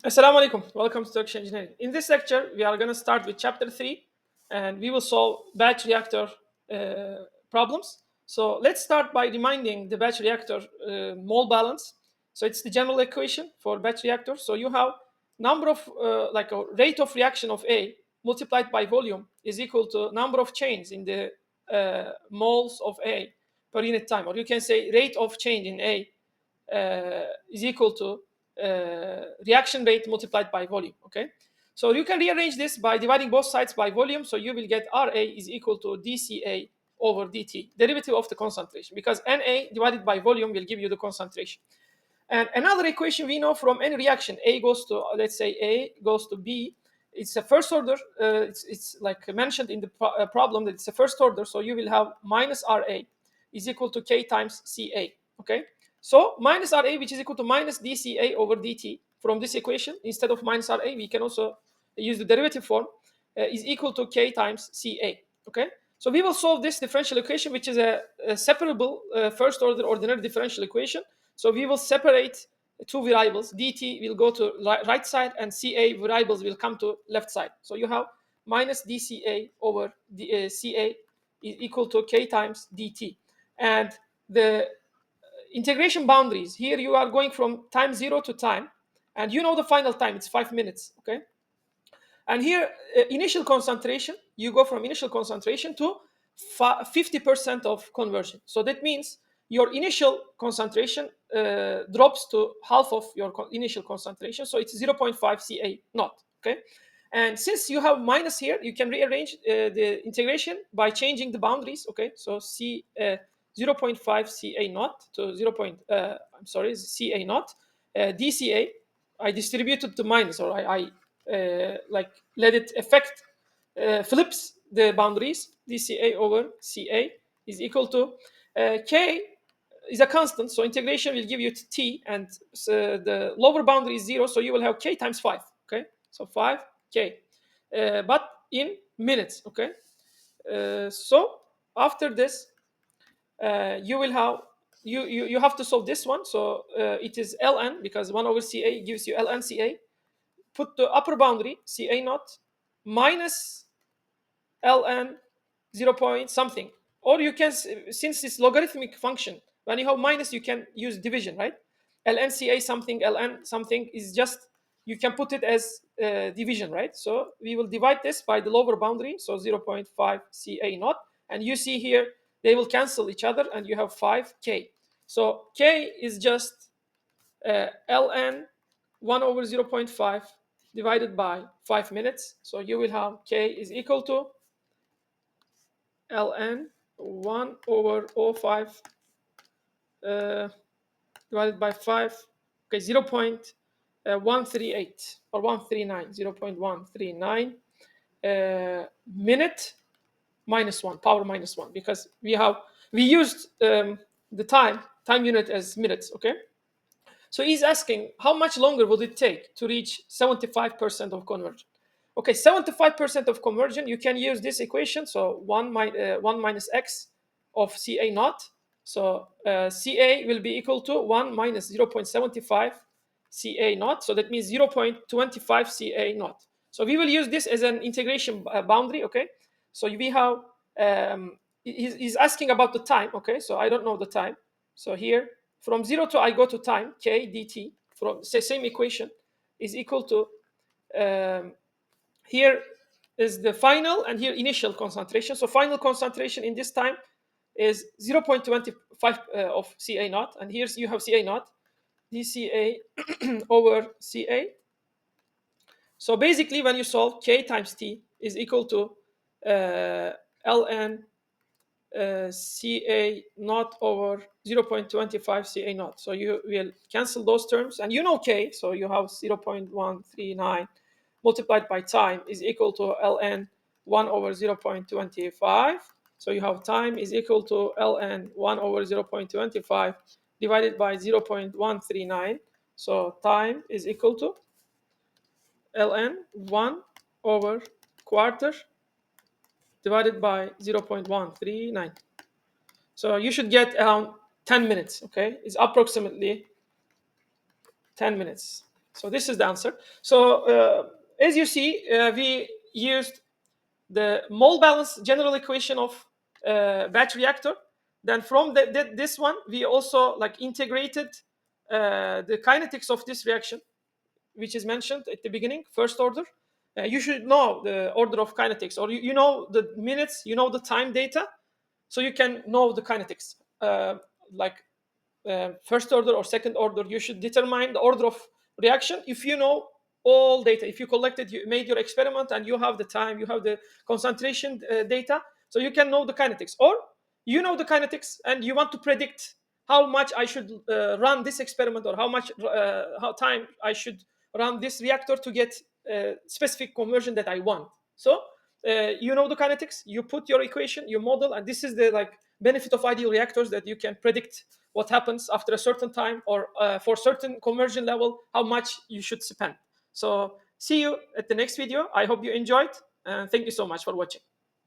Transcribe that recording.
Assalamu alaikum. Welcome to Turkish Engineering. In this lecture, we are going to start with chapter 3 and we will solve batch reactor problems. So let's start by reminding the batch reactor mole balance. So it's the general equation for batch reactor. So you have number of like a rate of reaction of A multiplied by volume is equal to number of chains in the moles of A per unit time, or you can say rate of change in A is equal to reaction rate multiplied by volume. Okay, so you can rearrange this by dividing both sides by volume. So you will get Ra is equal to dCA over dt, derivative of the concentration, because Na divided by volume will give you the concentration. And another equation we know from any reaction, A goes to, let's say A goes to B, it's a first order, it's like mentioned in the problem that it's a first order, so you will have minus Ra is equal to K times Ca, okay? So minus Ra, which is equal to minus dCA over dt from this equation, instead of minus Ra, we can also use the derivative form, is equal to K times Ca, okay? So we will solve this differential equation, which is a separable first order ordinary differential equation. So we will separate two variables. dt will go to right side and Ca variables will come to left side. So you have minus dCA over Ca is equal to K times dt. And the integration boundaries, here you are going from time 0 to time, and you know the final time, it's 5 minutes, okay? And here, initial concentration, you go from initial concentration to 50% of conversion. So that means your initial concentration drops to half of your initial concentration. So it's 0.5 Ca naught, okay? And since you have minus here, you can rearrange the integration by changing the boundaries, okay? So 0.5 Ca naught to Ca naught, dCA, I distributed to minus, or I like let it affect flips the boundaries. dCA over Ca is equal to K is a constant, so integration will give you T, and the lower boundary is 0, so you will have K times 5, okay? So 5K, but in minutes, okay? So after this, you will have you have to solve this one. So it is ln, because 1 over Ca gives you ln Ca. Put the upper boundary Ca naught minus ln 0 point something, or you can, since it's logarithmic function, when you have minus you can use division, right? Ln Ca something ln something is just, you can put it as division, right? So we will divide this by the lower boundary, so 0.5 Ca naught, and you see here they will cancel each other and you have 5K. So K is just ln 1 over 0.5 divided by 5 minutes. So you will have K is equal to ln 1 over 0.5 divided by 5, okay, 0.138 or 139, 0.139 minute minus 1, power minus 1, because we used the time unit as minutes, okay? So he's asking how much longer would it take to reach 75% of conversion. Okay, 75% of conversion, you can use this equation. So 1 minus x of Ca naught. So Ca will be equal to 1 minus 0.75 Ca naught. So that means 0.25 Ca naught. So we will use this as an integration boundary, okay? So we have, he's asking about the time, okay? So I don't know the time. So here, from 0 to I go to time, K dt, from the same equation, is equal to, here is the final and here initial concentration. So final concentration in this time is 0.25 of Ca naught, and here you have Ca naught, dCA over Ca. So basically when you solve, K times T is equal to ln Ca naught over 0.25 Ca naught. So you will cancel those terms, and you know K, so you have 0.139 multiplied by time is equal to ln 1 over 0.25. So you have time is equal to ln 1 over 0.25 divided by 0.139. So time is equal to ln 1 over quarter divided by 0.139. So you should get around 10 minutes, okay? It's approximately 10 minutes. So this is the answer. So as you see, we used the mole balance general equation of batch reactor. Then from this one, we also like integrated the kinetics of this reaction, which is mentioned at the beginning, first order. You should know the order of kinetics, or you know the minutes, you know the time data, so you can know the kinetics. Like first order or second order, you should determine the order of reaction if you know all data. If you collected, you made your experiment, and you have the time, you have the concentration data, so you can know the kinetics. Or you know the kinetics and you want to predict how much I should run this experiment, or how much how time I should run this reactor to get specific conversion that I want. So you know the kinetics, you put your equation, you model, and this is the like benefit of ideal reactors, that you can predict what happens after a certain time, or for certain conversion level, how much you should spend. So see you at the next video. I hope you enjoyed, and thank you so much for watching.